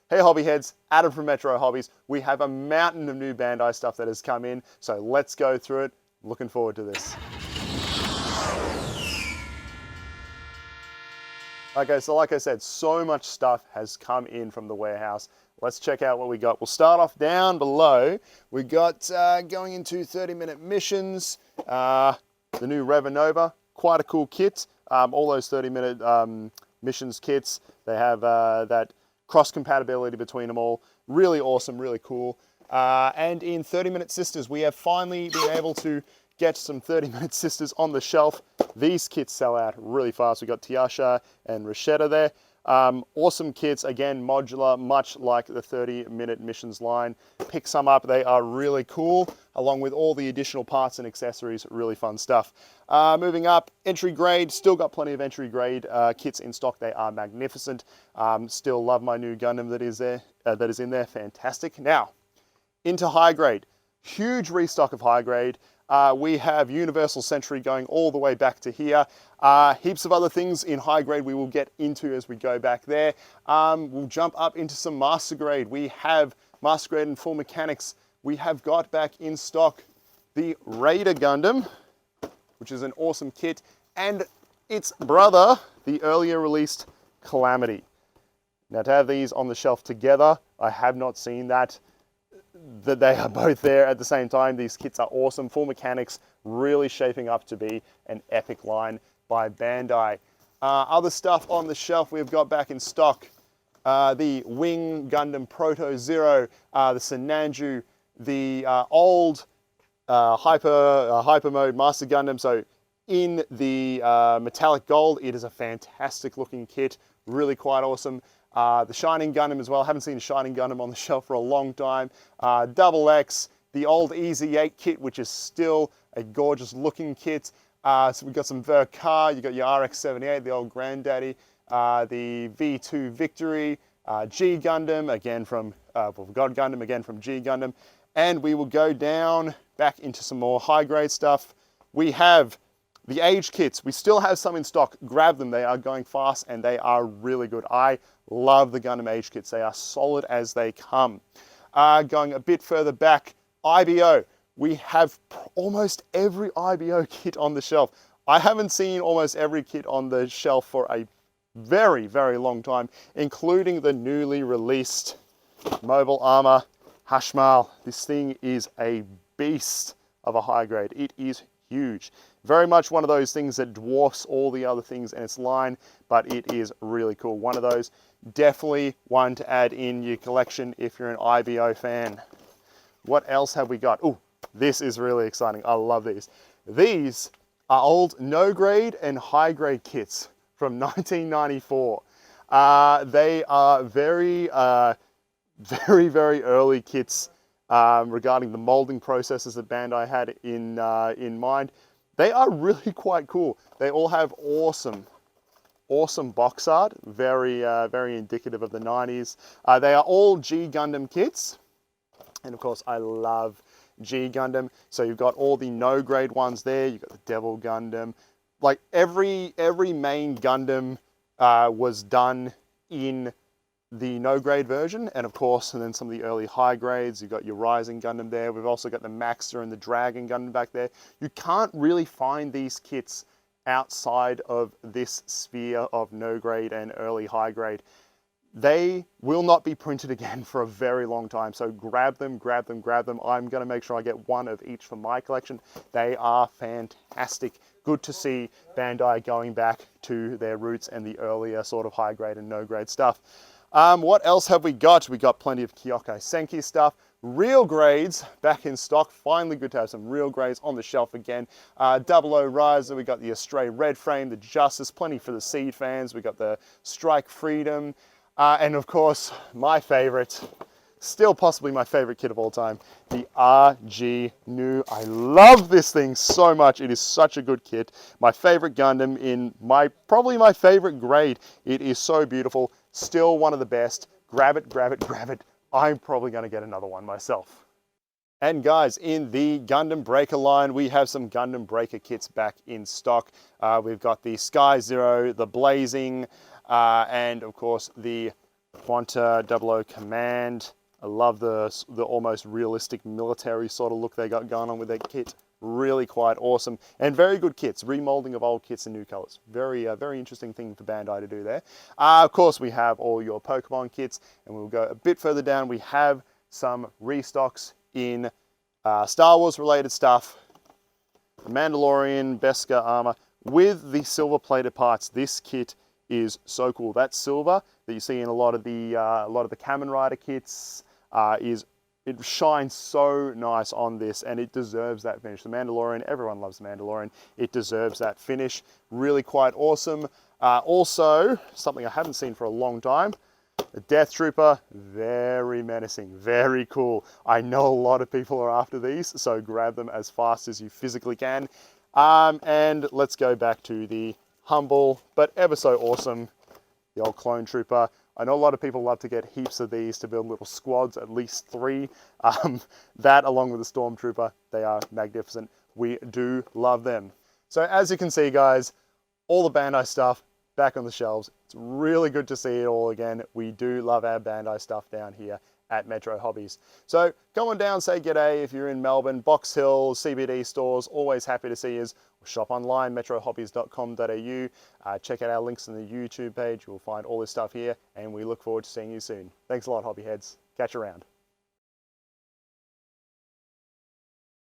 Hey hobby heads, Adam from Metro Hobbies. We have a mountain of new Bandai stuff that has come in, so let's go through it. Looking forward to this. Okay, so like I said, so much stuff has come in from the warehouse. Let's check out what we got. We'll start off down below. We got going into 30-minute missions, the new Revanova, quite a cool kit. All those 30-minute missions kits, they have that cross compatibility between them all. Really awesome, really cool. And in 30-minute sisters, we have finally been able to get some 30-minute sisters on the shelf. These kits sell out really fast. We got Tiasha and Rashetta there. Awesome kits, again, modular, much like the 30-minute missions line. Pick some up, they are really cool, along with all the additional parts and accessories, really fun stuff. Moving up, entry grade, still got plenty of entry grade kits in stock. They are magnificent. Still love my new Gundam that is there, that is in there, fantastic. Now, into high grade, huge restock of high grade. We have Universal Century going all the way back to here. Heaps of other things in high grade we will get into as we go back there. We'll jump up into some master grade. We have master grade and full mechanics. We have got back in stock the Raider Gundam, which is an awesome kit, and its brother, the earlier released Calamity. Now to have these on the shelf together, I have not seen that they are both there at the same time. These kits are awesome. Full mechanics, really shaping up to be an epic line by Bandai. Other stuff on the shelf we've got back in stock. The Wing Gundam Proto Zero, the Senanju, the old hyper mode Master Gundam. So in the metallic gold, it is a fantastic looking kit, really quite awesome. The Shining Gundam as well. Haven't seen a Shining Gundam on the shelf for a long time. Double X, the old EZ8 kit, which is still a gorgeous looking kit. So we've got some Verkar, you've got your RX-78, the old granddaddy, the V2 Victory, G Gundam, again from, God Gundam, again from G Gundam. And we will go down back into some more high grade stuff. We have the age kits. We still have some in stock. Grab them, they are going fast and they are really good. I love the Gundam age kits. They are solid as they come. Going a bit further back, IBO. We have almost every IBO kit on the shelf. I haven't seen almost every kit on the shelf for a very, very long time, including the newly released Mobile Armor Hashmal. This thing is a beast of a high grade. It is huge. Very much one of those things that dwarfs all the other things in its line, but it is really cool. One of those, definitely one to add in your collection if you're an IBO fan. What else have we got? Oh, this is really exciting. I love these. These are old no grade and high grade kits from 1994. They are very, very early kits regarding the molding processes that Bandai had in mind. They are really quite cool. They all have awesome box art, very indicative of the 90s. They are all G Gundam kits, and of course I love G Gundam. So you've got all the no grade ones there. You've got the Devil Gundam. Like every main Gundam was done in the no grade version, and of course, and then some of the early high grades. You've got your Rising Gundam there. We've also got the Maxter and the Dragon Gundam back there. You can't really find these kits outside of this sphere of no grade and early high grade. They will not be printed again for a very long time, so grab them, grab them, grab them. I'm going to make sure I get one of each for my collection. They are fantastic. Good to see Bandai going back to their roots and the earlier sort of high grade and no grade stuff. What else have we got? We got plenty of Kyokai Senki stuff. Real grades back in stock. Finally good to have some real grades on the shelf again. 00 Riser, we got the Astray Red Frame, the Justice, plenty for the Seed fans. We got the Strike Freedom. And of course, my favorite, still possibly my favorite kit of all time, the RG New. I love this thing so much. It is such a good kit. My favorite Gundam in probably my favorite grade. It is so beautiful. Still one of the best. Grab it, grab it, grab it. I'm probably going to get another one myself. And guys, in the Gundam Breaker line, we have some Gundam Breaker kits back in stock. We've got the Sky Zero, the Blazing, and of course the Quanta 00 Command. I love the almost realistic military sort of look they got going on with their kit. Really quite awesome and very good kits, remolding of old kits in new colors. Very interesting thing for Bandai to do there. Of course, we have all your Pokemon kits, and we'll go a bit further down. We have some restocks in Star Wars related stuff. The Mandalorian Beskar armor with the silver plated parts. This kit is so cool. That silver that you see in a lot of the Kamen Rider kits it shines so nice on this, and it deserves that finish. The Mandalorian, everyone loves the Mandalorian. It deserves that finish. Really quite awesome. Also, something I haven't seen for a long time, the Death Trooper, very menacing, very cool. I know a lot of people are after these, so grab them as fast as you physically can. And let's go back to the humble, but ever so awesome, the old Clone Trooper. I know a lot of people love to get heaps of these to build little squads, at least 3. That along with the Stormtrooper, they are magnificent. We do love them. So as you can see, guys, all the Bandai stuff back on the shelves. It's really good to see it all again. We do love our Bandai stuff down here at Metro Hobbies. So come on down, say g'day if you're in Melbourne, Box Hill, CBD stores, always happy to see you. Shop online, metrohobbies.com.au. Check out our links on the YouTube page. You'll find all this stuff here, and we look forward to seeing you soon. Thanks a lot, hobby heads. Catch you around.